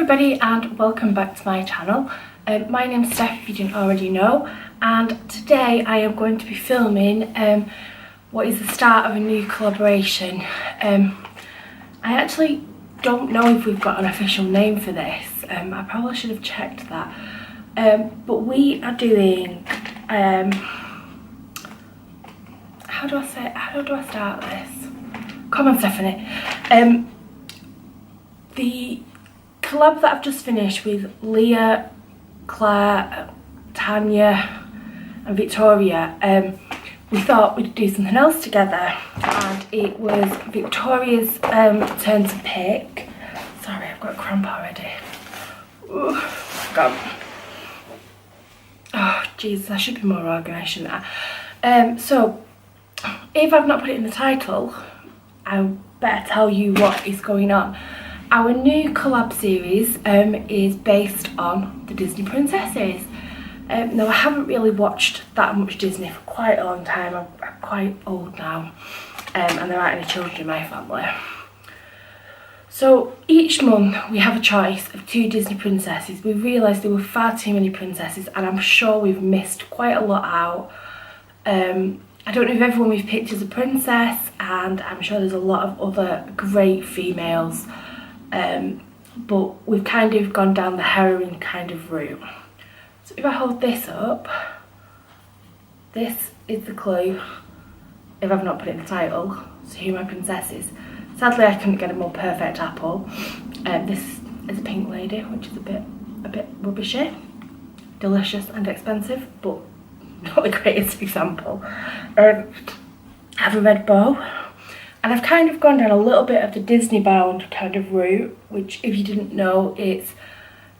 everybody and welcome back to my channel. My name's Steph if you didn't already know, and today I am going to be filming what is the start of a new collaboration. I actually don't know if we've got an official name for this. I probably should have checked that. But we are doing, how do I start this? Come on, Stephanie. The collab that I've just finished with Leah, Claire, Tanya and Victoria, we thought we'd do something else together, and it was Victoria's turn to pick. Sorry, I've got a cramp already. Ooh, God. Oh, Jesus, I should be more organised, shouldn't I? So, if I've not put it in the title, I better tell you what is going on. Our new collab series is based on the Disney princesses. Now, I haven't really watched that much Disney for quite a long time. I'm quite old now, and there aren't any children in my family. So each month we have a choice of 2 Disney princesses. We realised there were far too many princesses, and I'm sure we've missed quite a lot out. I don't know if everyone we've picked is a princess, and I'm sure there's a lot of other great females. But we've kind of gone down the heroine kind of route. So if I hold this up, this is the clue, if I've not put it in the title, so who are my princesses. Sadly, I couldn't get a more perfect apple. This is a pink lady, which is a bit rubbishy, delicious and expensive, but not the greatest example. I have a red bow. And I've kind of gone down a little bit of the Disney bound kind of route, which, if you didn't know, it's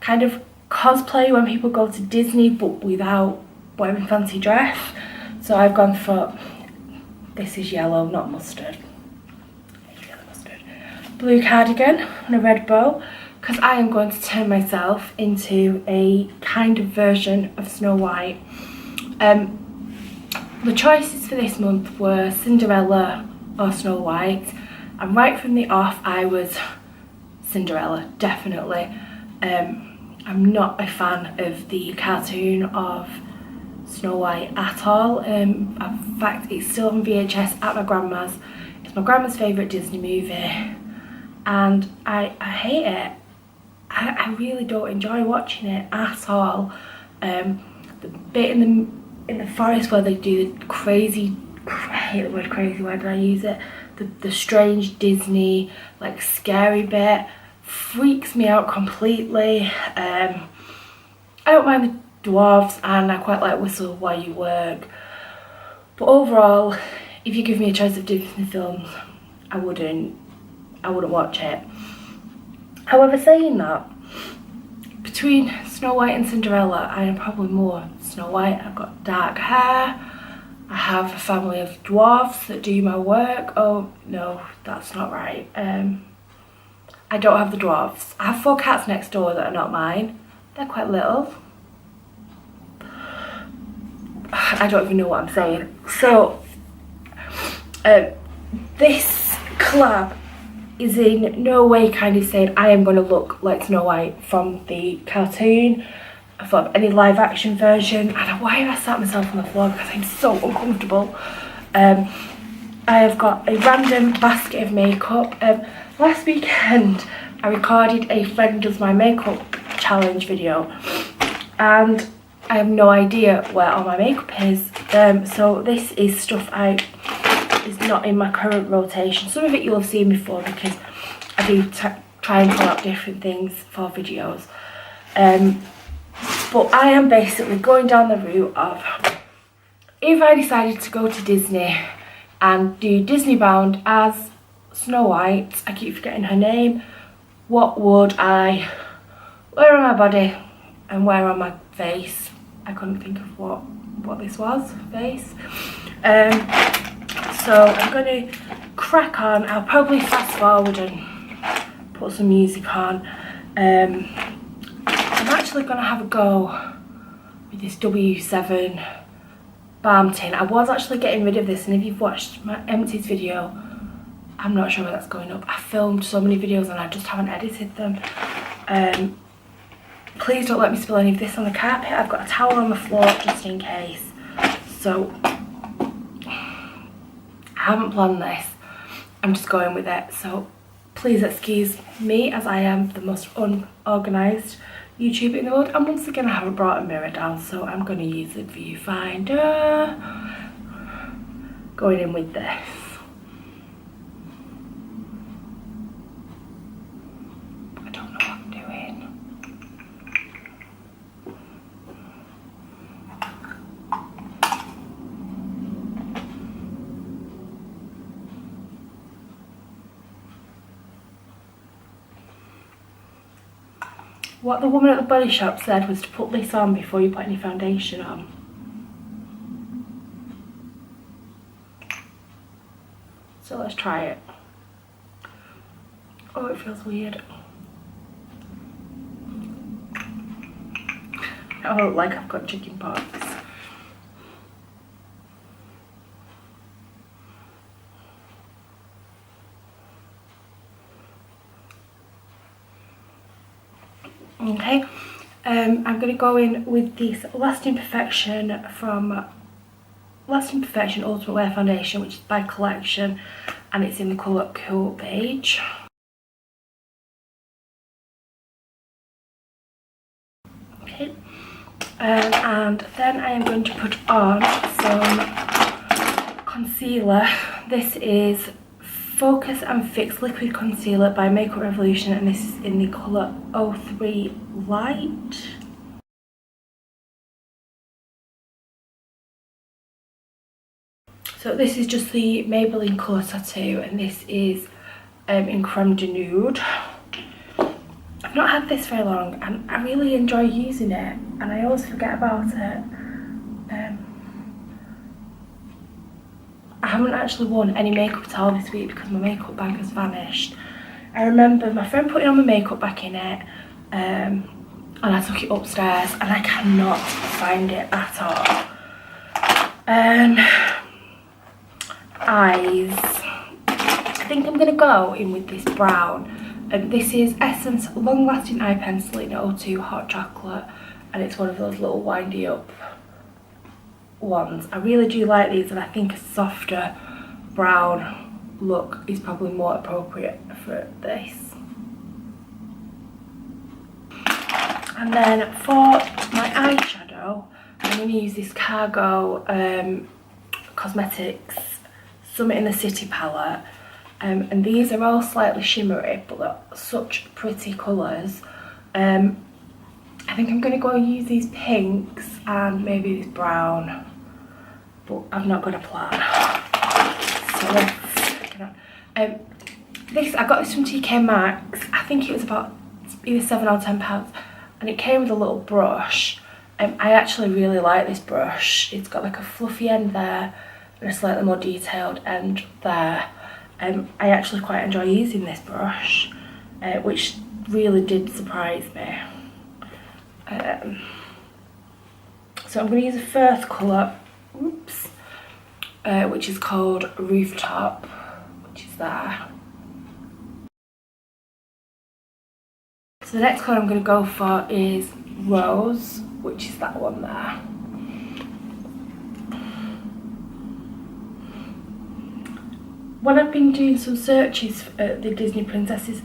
kind of cosplay when people go to Disney but without wearing fancy dress. So I've gone for, this is yellow, not mustard. It's yellow mustard. Blue cardigan and a red bow, because I am going to turn myself into a kind of version of Snow White. The choices for this month were Cinderella or Snow White, and right from the off I was Cinderella, definitely. I'm not a fan of the cartoon of Snow White at all. In fact, it's still on VHS at my grandma's. It's my grandma's favourite Disney movie, and I hate it. I really don't enjoy watching it at all. The bit in the forest where they do the crazy, I hate the word crazy, why did I use it? The strange Disney, like, scary bit freaks me out completely. I don't mind the dwarves, and I quite like Whistle While You Work. But overall, if you give me a choice of Disney films, I wouldn't watch it. However, saying that, between Snow White and Cinderella, I am probably more Snow White. I've got dark hair. I have a family of dwarfs that do my work. Oh, no, that's not right. I don't have the dwarfs. I have 4 cats next door that are not mine. They're quite little. I don't even know what I'm saying. So, this collab is in no way kind of saying I am going to look like Snow White from the cartoon, for any live action version. And why have I sat myself on the floor? Because I'm so uncomfortable. I have got a random basket of makeup. Last weekend I recorded a friend does my makeup challenge video, and I have no idea where all my makeup is. So this is stuff is not in my current rotation. Some of it you'll have seen before, because I do try and pull out different things for videos. But I am basically going down the route of, if I decided to go to Disney and do Disney bound as Snow White, I keep forgetting her name, what would I wear on my body and wear on my face? I couldn't think of what this was, face. So I'm going to crack on. I'll probably fast forward and put some music on. I'm actually going to have a go with this W7 balm tin. I was actually getting rid of this, and if you've watched my empties video, I'm not sure where that's going up. I filmed so many videos and I just haven't edited them. Please don't let me spill any of this on the carpet. I've got a towel on the floor just in case. So I haven't planned this, I'm just going with it. So please excuse me, as I am the most unorganised YouTuber in the world. And once again, I haven't brought a mirror down, so I'm going to use the viewfinder. Going in with this. I don't know what I'm doing. What the woman at the Body Shop said was to put this on before you put any foundation on. So let's try it. Oh, it feels weird. I look like I've got chicken pox. Okay, I'm going to go in with this Lasting Perfection Ultimate Wear Foundation, which is by Collection, and it's in the colour Cool Beige. Okay, and then I am going to put on some concealer. This is Focus and Fix Liquid Concealer by Makeup Revolution, and this is in the colour 03 Light. So this is just the Maybelline Colour Tattoo, and this is in Creme de Nude. I've not had this very long, and I really enjoy using it, and I always forget about it. I haven't actually worn any makeup at all this week because my makeup bag has vanished. I remember my friend putting on my makeup back in it, and I took it upstairs and I cannot find it at all. Eyes. I think I'm going to go in with this brown. This is Essence Long Lasting Eye Pencil in 02 Hot Chocolate, and it's one of those little windy up ones. I really do like these, and I think a softer brown look is probably more appropriate for this. And then for my eyeshadow, I'm going to use this Cargo Cosmetics Summit in the City palette, and these are all slightly shimmery, but they're such pretty colours. I think I'm going to go use these pinks and maybe this brown, but I've not got a plan. So let's get on. This, I got this from TK Maxx. I think it was about either £7 or £10, and it came with a little brush. I actually really like this brush. It's got like a fluffy end there and a slightly more detailed end there. I actually quite enjoy using this brush, which really did surprise me. So I'm going to use a first colour, which is called Rooftop, which is there. So the next colour I'm going to go for is Rose, which is that one there. When I've been doing some searches for the Disney princesses,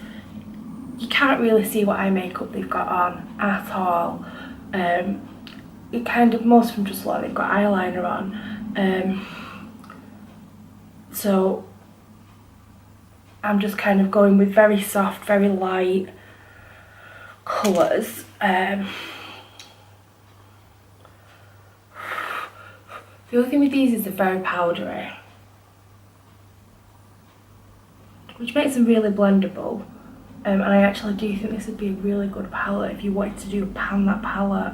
you can't really see what eye makeup they've got on at all. It kind of, most of them just look like they've got eyeliner on. So I'm just kind of going with very soft, very light colours. The other thing with these is they're very powdery, which makes them really blendable. And I actually do think this would be a really good palette if you wanted to do a pan that palette.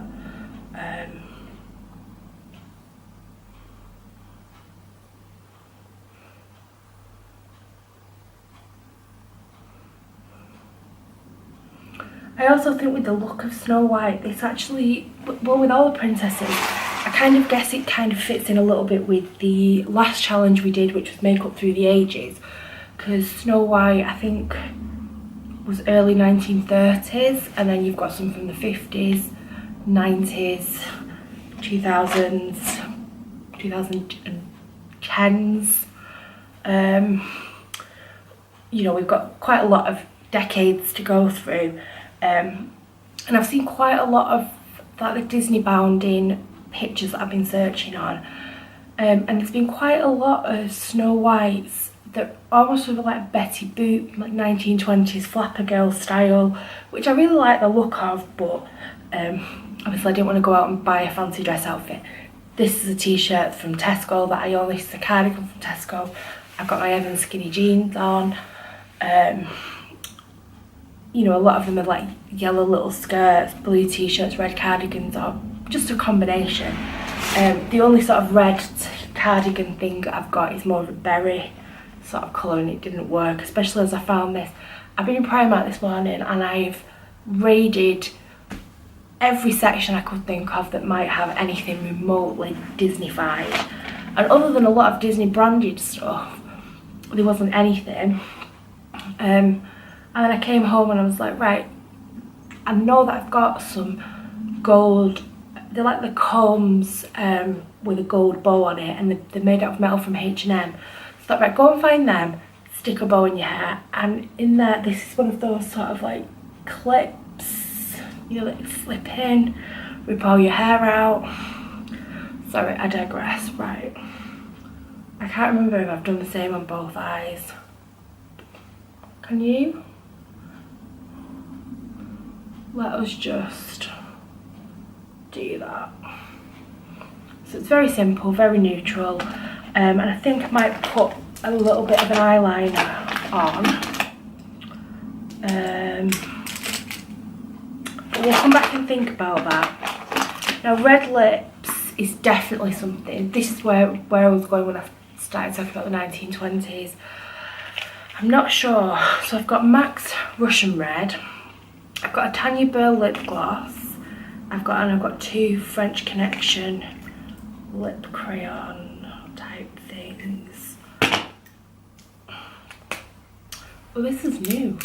I also think with the look of Snow White, it's actually, well, with all the princesses, I kind of guess it kind of fits in a little bit with the last challenge we did, which was Makeup Through the Ages, because Snow White, I think was early 1930s, and then you've got some from the 50s, 90s, 2000s, 2010s. You know, we've got quite a lot of decades to go through, and I've seen quite a lot of like the Disney bounding pictures that I've been searching on, and there's been quite a lot of Snow Whites that almost with like Betty Boop, like 1920s flapper girl style, which I really like the look of, but obviously I didn't want to go out and buy a fancy dress outfit. This is a t-shirt from Tesco that I own. This is a cardigan from Tesco. I've got my Evans skinny jeans on. You know, a lot of them are like yellow little skirts, blue t-shirts, red cardigans, or just a combination. The only sort of red cardigan thing that I've got is more of a berry sort of colour, and it didn't work, especially as I found this. I've been in Primark this morning and I've raided every section I could think of that might have anything remotely Disney-fied. And other than a lot of Disney branded stuff, there wasn't anything. And then I came home and I was like, right, I know that I've got some gold, they're like the combs with a gold bow on it, and they're made out of metal from H&M. So I thought, right, go and find them, stick a bow in your hair, and in there, this is one of those sort of like clips, you know, that slip in, rip all your hair out. Sorry, I digress. Right, I can't remember if I've done the same on both eyes. Can you? Let us just do that. So it's very simple, very neutral, and I think I might put a little bit of an eyeliner on. But we'll come back and think about that. Now, red lips is definitely something. This is where I was going when I started talking about the 1920s. I'm not sure. So I've got MAC's Russian Red. I've got a Tanya Burr lip gloss. I've got two French Connection lip crayon type things. Oh, this is new.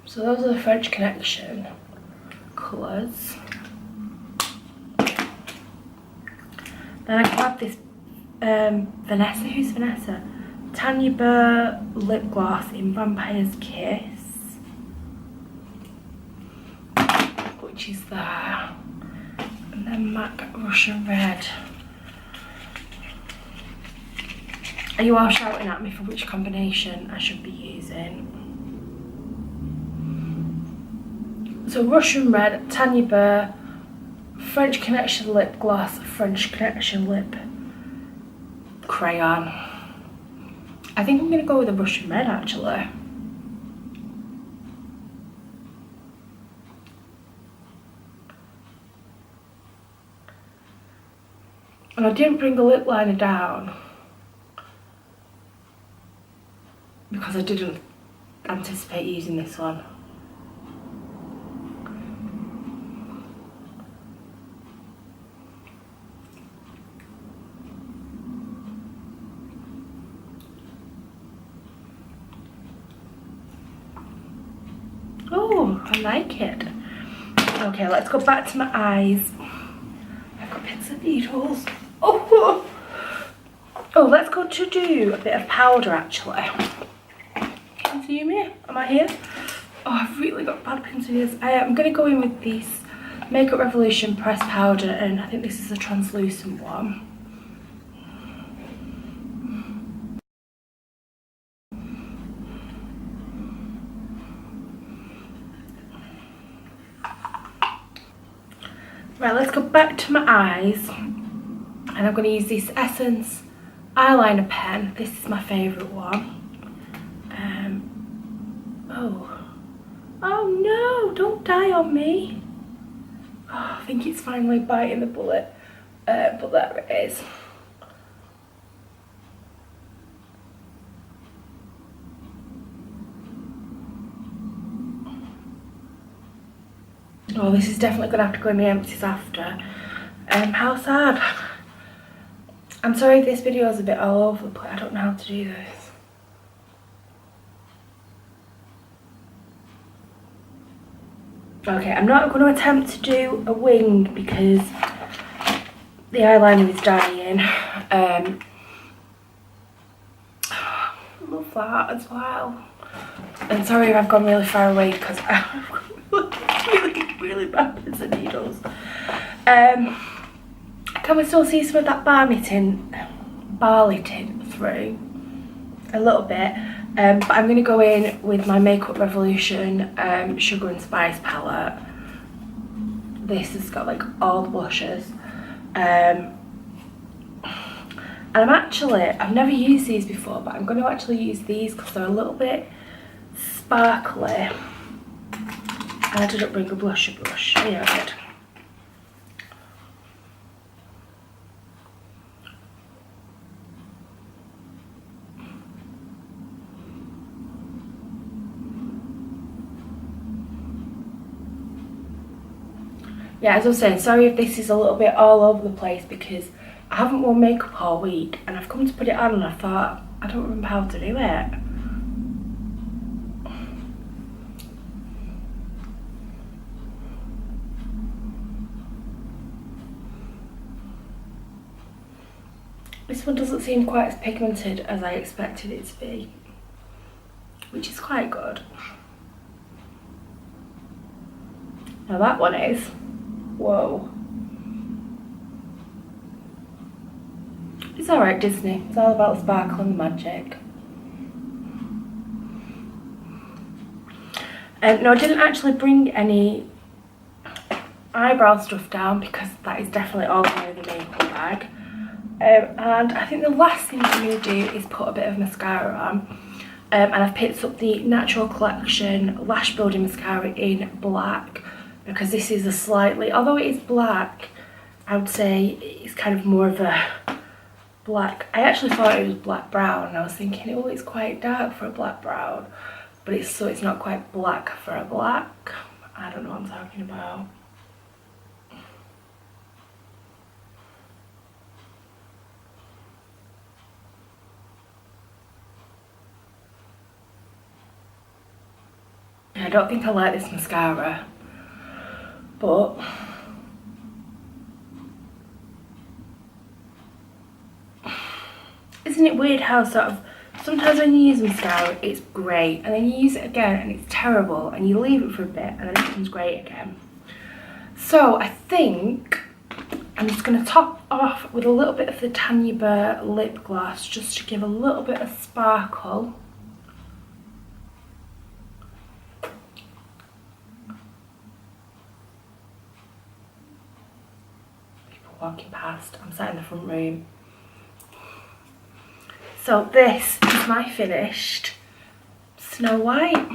So those are the French Connection colours. Then I grabbed this Vanessa, who's Vanessa? Tanya Burr lip gloss in Vampire's Kiss, which is there. And then MAC Russian Red. Are you all shouting at me for which combination I should be using? So Russian Red, Tanya Burr, French Connection lip gloss, French Connection lip crayon. I think I'm going to go with the Russian Red actually. And I didn't bring the lip liner down because I didn't anticipate using this one. Oh, I like it. Okay, let's go back to my eyes. I've got pins and needles. Oh, let's go to do a bit of powder actually. Can you see me? Am I here? Oh, I've really got bad pins and needles. I'm going to go in with this Makeup Revolution pressed powder, and I think this is a translucent one. Right, let's go back to my eyes, and I'm going to use this Essence eyeliner pen. This is my favourite one. Oh no, don't die on me. Oh, I think it's finally biting the bullet, but there it is. Oh, this is definitely going to have to go in the empties after. How sad. I'm sorry if this video is a bit all over the place. I don't know how to do this. Okay, I'm not going to attempt to do a wing because the eyeliner is dying. Love that as well. And sorry if I've gone really far away because I've got really bad pins and needles. Can we still see some of that barley tint through? A little bit. But I'm going to go in with my Makeup Revolution Sugar and Spice palette. This has got like all the blushes. And I've never used these before, but I'm going to actually use these because they're a little bit sparkly. I didn't bring a blusher brush. Yeah, I did. Yeah, as I was saying, sorry if this is a little bit all over the place because I haven't worn makeup all week and I've come to put it on and I thought, I don't remember how to do it. This one doesn't seem quite as pigmented as I expected it to be, which is quite good. Now that one is, whoa. It's alright, Disney. It's all about the sparkle and the magic. No, I didn't actually bring any eyebrow stuff down because that is definitely all in the makeup bag. And I think the last thing I'm going to do is put a bit of mascara on. And I've picked up the Natural Collection Lash Building Mascara in black because this is a slightly, although it is black, I would say it's kind of more of a black. I actually thought it was black brown and I was thinking, oh, it's quite dark for a black brown, but it's not quite black for a black. I don't know what I'm talking about. I don't think I like this mascara, but isn't it weird how sort of sometimes when you use mascara it's great and then you use it again and it's terrible and you leave it for a bit and then it becomes great again. So I think I'm just going to top off with a little bit of the Tanya Burr lip gloss just to give a little bit of sparkle. Walking past, I'm sat in the front room. So this is my finished Snow White.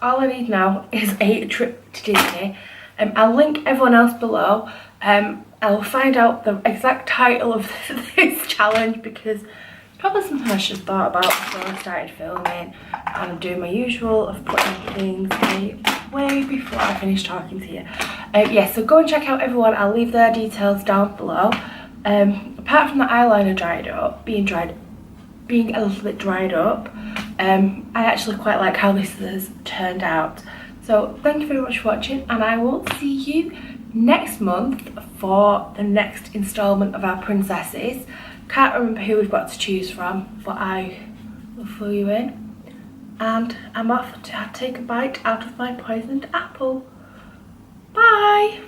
All I need now is a trip to Disney. I'll link everyone else below. I'll find out the exact title of this challenge because probably something I should have thought about before I started filming, and I'm doing my usual of putting things way before I finish talking to you. Yeah, so go and check out everyone. I'll leave their details down below. Apart from the eyeliner being a little bit dried up, I actually quite like how this has turned out. So thank you very much for watching and I will see you next month for the next instalment of our princesses. Can't remember who we've got to choose from, but I will fill you in. And I'm off to take a bite out of my poisoned apple. Bye!